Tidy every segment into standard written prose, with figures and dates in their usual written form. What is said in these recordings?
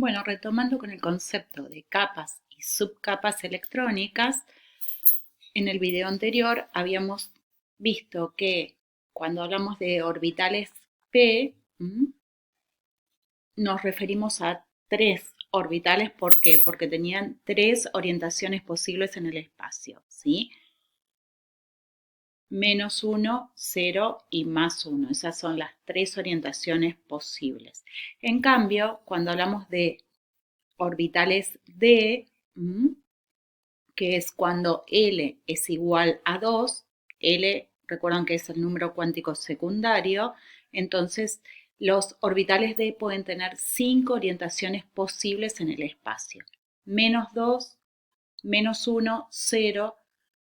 Bueno, retomando con el concepto de capas y subcapas electrónicas, en el video anterior habíamos visto que cuando hablamos de orbitales p, nos referimos a tres orbitales. ¿Por qué? Porque tenían tres orientaciones posibles en el espacio, ¿sí? -1, 0 y +1. Esas son las tres orientaciones posibles. En cambio, cuando hablamos de orbitales d, que es cuando L es igual a 2, L, recuerdan que es el número cuántico secundario, entonces los orbitales d pueden tener 5 orientaciones posibles en el espacio. -2, -1, 0,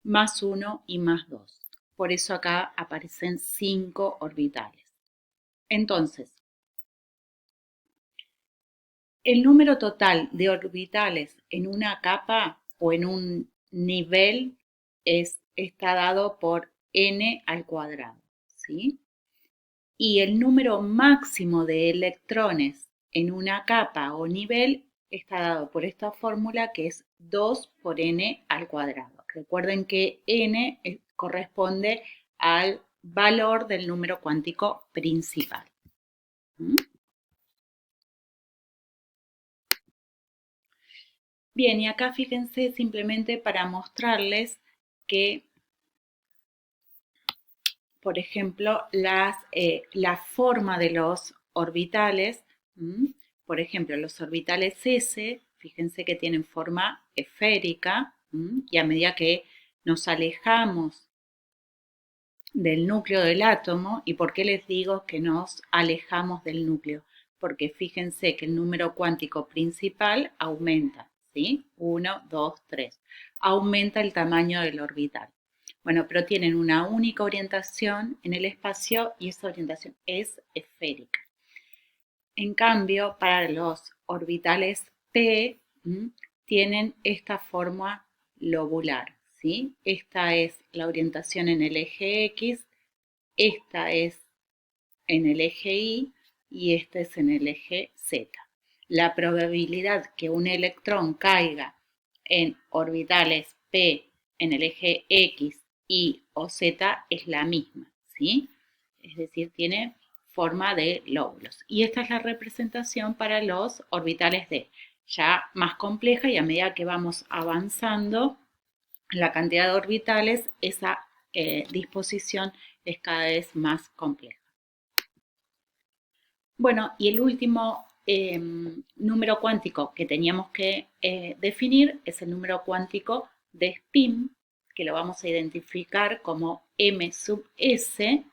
+1 y +2. Por eso acá aparecen 5 orbitales. Entonces, el número total de orbitales en una capa o en un nivel está dado por n al cuadrado, ¿sí? Y el número máximo de electrones en una capa o nivel está dado por esta fórmula que es 2 por n al cuadrado. Recuerden que n corresponde al valor del número cuántico principal. Bien, y acá fíjense simplemente para mostrarles que, por ejemplo, la forma de los orbitales, por ejemplo, los orbitales S, fíjense que tienen forma esférica, y a medida que nos alejamos del núcleo del átomo, ¿y por qué les digo que nos alejamos del núcleo? Porque fíjense que el número cuántico principal aumenta, ¿sí? 1, 2, 3. Aumenta el tamaño del orbital. Bueno, pero tienen una única orientación en el espacio y esa orientación es esférica. En cambio, para los orbitales p, tienen esta forma lobular, ¿sí? Esta es la orientación en el eje X, esta es en el eje Y y esta es en el eje Z. La probabilidad que un electrón caiga en orbitales p en el eje X, Y o Z es la misma, ¿sí? Es decir, tiene forma de lóbulos. Y esta es la representación para los orbitales d, ya más compleja, y a medida que vamos avanzando la cantidad de orbitales, esa disposición es cada vez más compleja. Bueno, y el último número cuántico que teníamos que definir es el número cuántico de spin, que lo vamos a identificar como m sub s,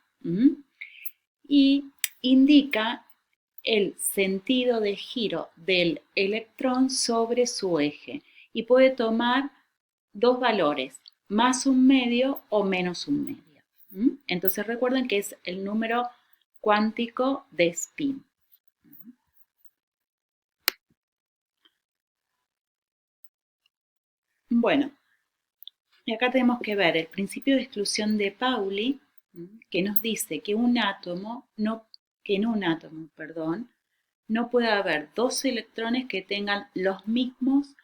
y indica el sentido de giro del electrón sobre su eje y puede tomar dos valores, más un medio o menos un medio. Entonces recuerden que es el número cuántico de spin. Bueno, y acá tenemos que ver el principio de exclusión de Pauli, que nos dice que en un átomo, no puede haber dos electrones que tengan los mismos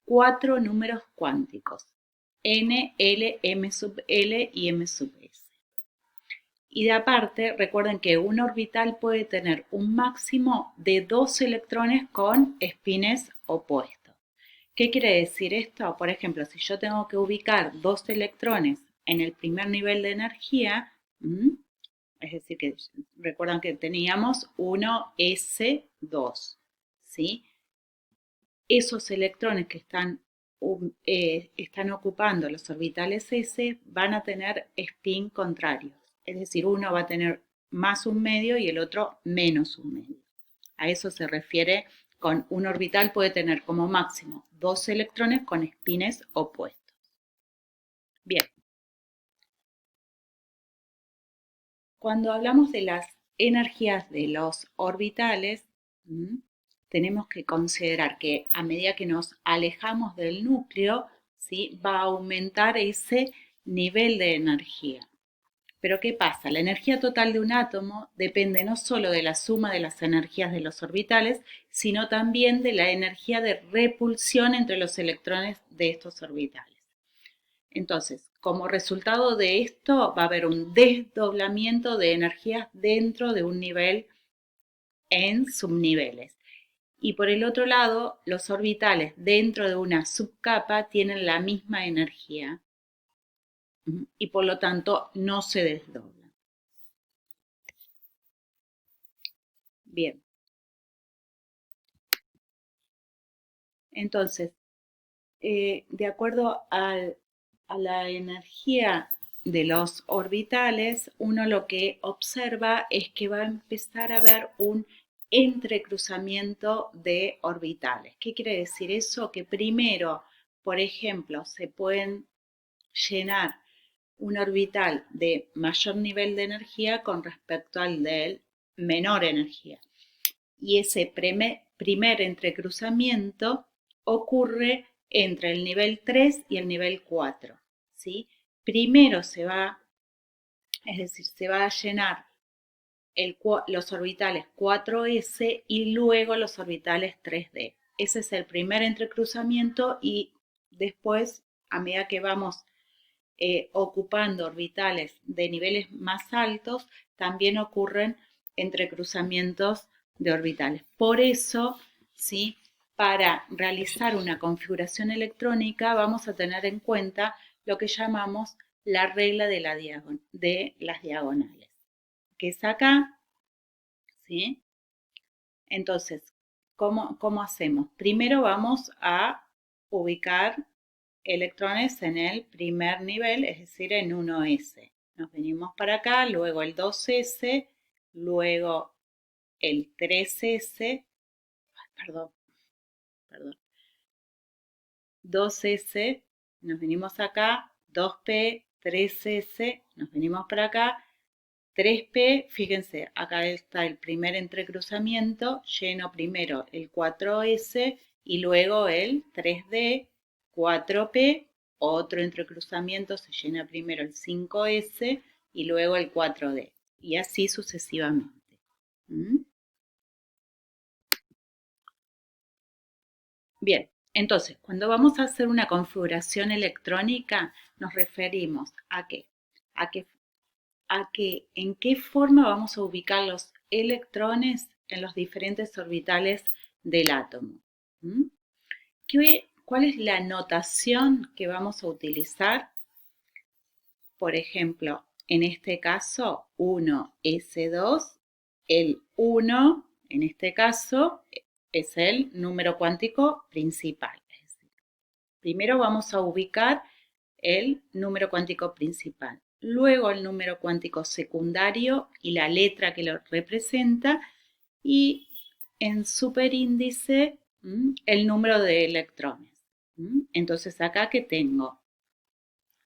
4 números cuánticos, n, l, m sub l y m sub s. Y de aparte, recuerden que un orbital puede tener un máximo de 2 electrones con espines opuestos. ¿Qué quiere decir esto? Por ejemplo, si yo tengo que ubicar 2 electrones en el primer nivel de energía, es decir, que recuerdan que teníamos 1s2, ¿sí? Esos electrones que están ocupando los orbitales s van a tener spin contrarios. Es decir, uno va a tener más un medio y el otro menos un medio. A eso se refiere con un orbital puede tener como máximo 2 electrones con espines opuestos. Bien. Cuando hablamos de las energías de los orbitales, tenemos que considerar que a medida que nos alejamos del núcleo, ¿sí?, va a aumentar ese nivel de energía. Pero ¿qué pasa? La energía total de un átomo depende no solo de la suma de las energías de los orbitales, sino también de la energía de repulsión entre los electrones de estos orbitales. Entonces, como resultado de esto, va a haber un desdoblamiento de energías dentro de un nivel en subniveles. Y por el otro lado, los orbitales dentro de una subcapa tienen la misma energía y por lo tanto no se desdoblan. Bien. Entonces, de acuerdo a la energía de los orbitales, uno lo que observa es que va a empezar a haber un entrecruzamiento de orbitales. ¿Qué quiere decir eso? Que primero, por ejemplo, se pueden llenar un orbital de mayor nivel de energía con respecto al de menor energía. Y ese primer entrecruzamiento ocurre entre el nivel 3 y el nivel 4. ¿Sí? Primero se va a llenar los orbitales 4s y luego los orbitales 3d. Ese es el primer entrecruzamiento y después, a medida que vamos ocupando orbitales de niveles más altos, también ocurren entrecruzamientos de orbitales. Por eso, ¿sí? Para realizar una configuración electrónica vamos a tener en cuenta lo que llamamos la regla de las diagonales, que es acá, ¿sí? Entonces, ¿cómo hacemos? Primero vamos a ubicar electrones en el primer nivel, es decir, en 1s. Nos venimos para acá, luego el 2s, luego el 3s, perdón, 2s, nos venimos acá, 2p, 3s, nos venimos para acá, 3p, fíjense, acá está el primer entrecruzamiento, lleno primero el 4s y luego el 3d, 4p, otro entrecruzamiento, se llena primero el 5s y luego el 4d, y así sucesivamente. Bien, entonces, cuando vamos a hacer una configuración electrónica, nos referimos a qué? En qué forma vamos a ubicar los electrones en los diferentes orbitales del átomo. ¿Cuál es la notación que vamos a utilizar? Por ejemplo, en este caso, 1s2, el 1, en este caso, es el número cuántico principal. Es decir, primero vamos a ubicar el número cuántico principal, luego el número cuántico secundario y la letra que lo representa, y en superíndice el número de electrones. Entonces acá que tengo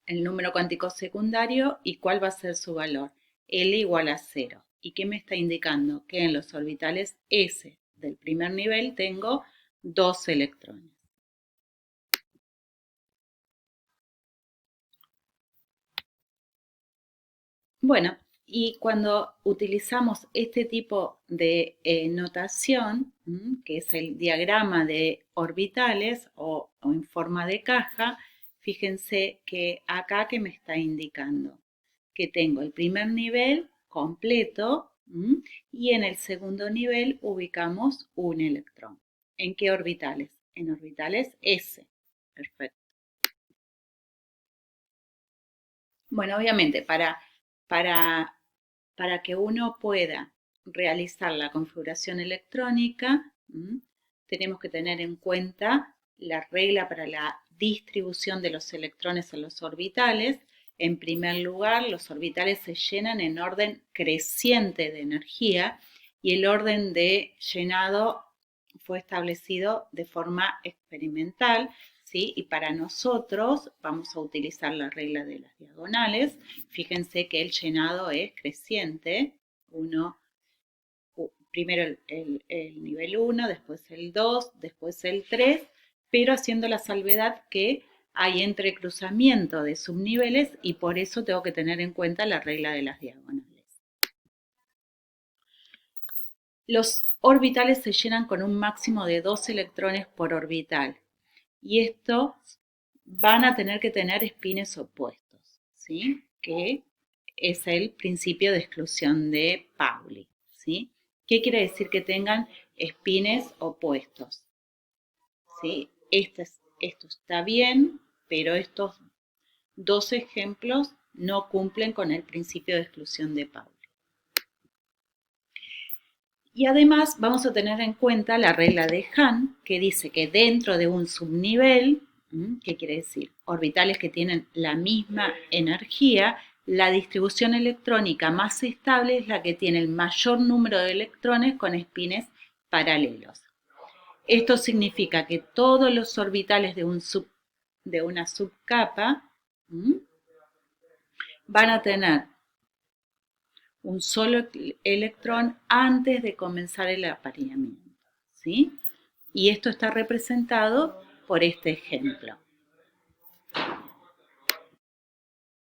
el número cuántico secundario y cuál va a ser su valor, L igual a 0. ¿Y qué me está indicando? Que en los orbitales S del primer nivel tengo 2 electrones. Bueno, y cuando utilizamos este tipo de notación, que es el diagrama de orbitales o en forma de caja, fíjense que acá que me está indicando que tengo el primer nivel completo y en el segundo nivel ubicamos un electrón. ¿En qué orbitales? En orbitales S. Perfecto. Bueno, obviamente, para, para que uno pueda realizar la configuración electrónica, tenemos que tener en cuenta la regla para la distribución de los electrones en los orbitales. En primer lugar, los orbitales se llenan en orden creciente de energía y el orden de llenado fue establecido de forma experimental. ¿Sí? Y para nosotros vamos a utilizar la regla de las diagonales. Fíjense que el llenado es creciente. Primero el nivel 1, después el 2, después el 3, pero haciendo la salvedad que hay entrecruzamiento de subniveles y por eso tengo que tener en cuenta la regla de las diagonales. Los orbitales se llenan con un máximo de 2 electrones por orbital y estos van a tener que tener espines opuestos, ¿sí? Que es el principio de exclusión de Pauli, ¿sí? ¿Qué quiere decir que tengan espines opuestos? ¿Sí? Esto está bien, pero estos dos ejemplos no cumplen con el principio de exclusión de Pauli. Y además vamos a tener en cuenta la regla de Hahn, que dice que dentro de un subnivel, ¿qué quiere decir? Orbitales que tienen la misma energía, la distribución electrónica más estable es la que tiene el mayor número de electrones con espines paralelos. Esto significa que todos los orbitales de una subcapa van a tener un solo electrón antes de comenzar el apareamiento, ¿sí? Y esto está representado por este ejemplo.